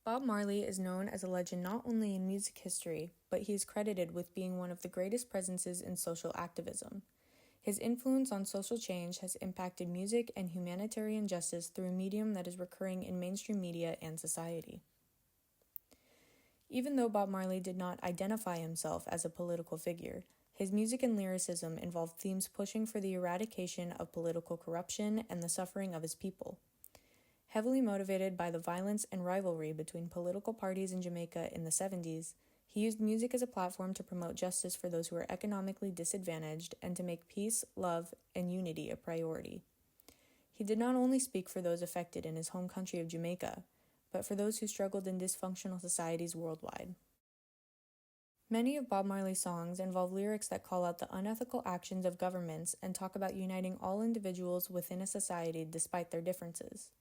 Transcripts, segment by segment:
Bob Marley is known as a legend not only in music history, but he is credited with being one of the greatest presences in social activism. His influence on social change has impacted music and humanitarian justice through a medium that is recurring in mainstream media and society. Even though Bob Marley did not identify himself as a political figure, his music and lyricism involved themes pushing for the eradication of political corruption and the suffering of his people. Heavily motivated by the violence and rivalry between political parties in Jamaica in the 70s, he used music as a platform to promote justice for those who were economically disadvantaged and to make peace, love, and unity a priority. He did not only speak for those affected in his home country of Jamaica, but for those who struggled in dysfunctional societies worldwide. Many of Bob Marley's songs involve lyrics that call out the unethical actions of governments and talk about uniting all individuals within a society despite their differences.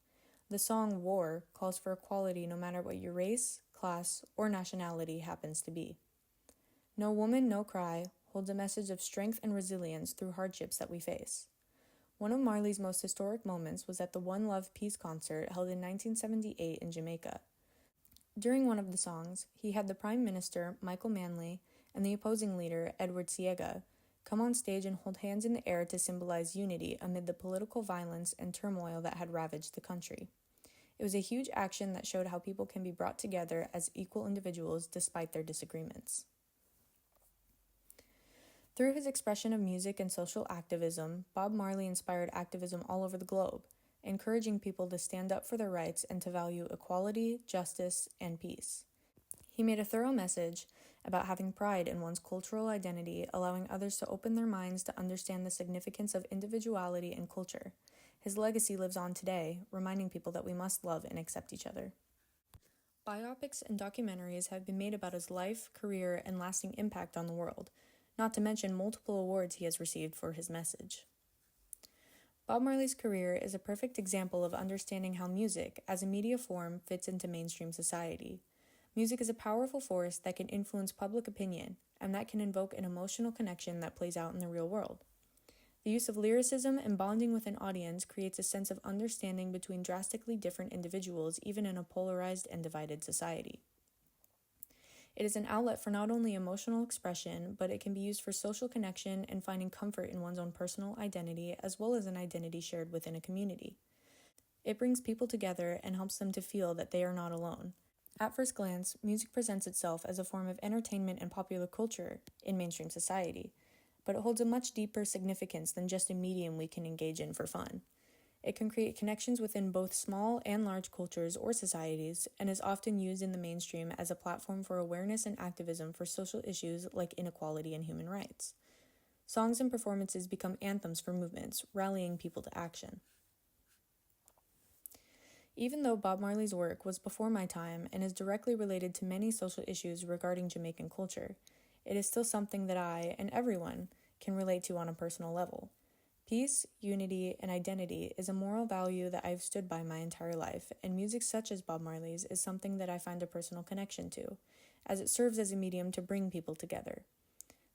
The song War calls for equality no matter what your race, class, or nationality happens to be. No Woman, No Cry holds a message of strength and resilience through hardships that we face. One of Marley's most historic moments was at the One Love Peace concert held in 1978 in Jamaica. During one of the songs, he had the Prime Minister, Michael Manley, and the opposing leader, Edward Siega, come on stage and hold hands in the air to symbolize unity amid the political violence and turmoil that had ravaged the country. It was a huge action that showed how people can be brought together as equal individuals despite their disagreements. Through his expression of music and social activism, Bob Marley inspired activism all over the globe, encouraging people to stand up for their rights and to value equality, justice, and peace. He made a thorough message about having pride in one's cultural identity, allowing others to open their minds to understand the significance of individuality and culture. His legacy lives on today, reminding people that we must love and accept each other. Biopics and documentaries have been made about his life, career, and lasting impact on the world, not to mention multiple awards he has received for his message. Bob Marley's career is a perfect example of understanding how music, as a media form, fits into mainstream society. Music is a powerful force that can influence public opinion, and that can invoke an emotional connection that plays out in the real world. The use of lyricism and bonding with an audience creates a sense of understanding between drastically different individuals, even in a polarized and divided society. It is an outlet for not only emotional expression, but it can be used for social connection and finding comfort in one's own personal identity, as well as an identity shared within a community. It brings people together and helps them to feel that they are not alone. At first glance, music presents itself as a form of entertainment and popular culture in mainstream society, but it holds a much deeper significance than just a medium we can engage in for fun. It can create connections within both small and large cultures or societies, and is often used in the mainstream as a platform for awareness and activism for social issues like inequality and human rights. Songs and performances become anthems for movements, rallying people to action. Even though Bob Marley's work was before my time and is directly related to many social issues regarding Jamaican culture, it is still something that I, and everyone, can relate to on a personal level. Peace, unity, and identity is a moral value that I've stood by my entire life, and music such as Bob Marley's is something that I find a personal connection to, as it serves as a medium to bring people together.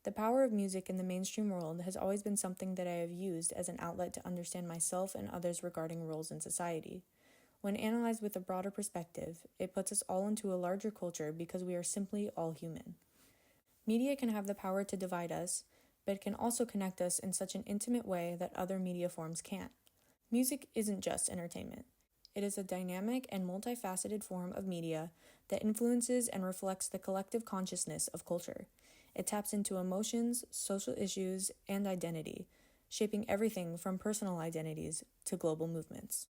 The power of music in the mainstream world has always been something that I have used as an outlet to understand myself and others regarding roles in society. When analyzed with a broader perspective, it puts us all into a larger culture because we are simply all human. Media can have the power to divide us, but it can also connect us in such an intimate way that other media forms can't. Music isn't just entertainment. It is a dynamic and multifaceted form of media that influences and reflects the collective consciousness of culture. It taps into emotions, social issues, and identity, shaping everything from personal identities to global movements.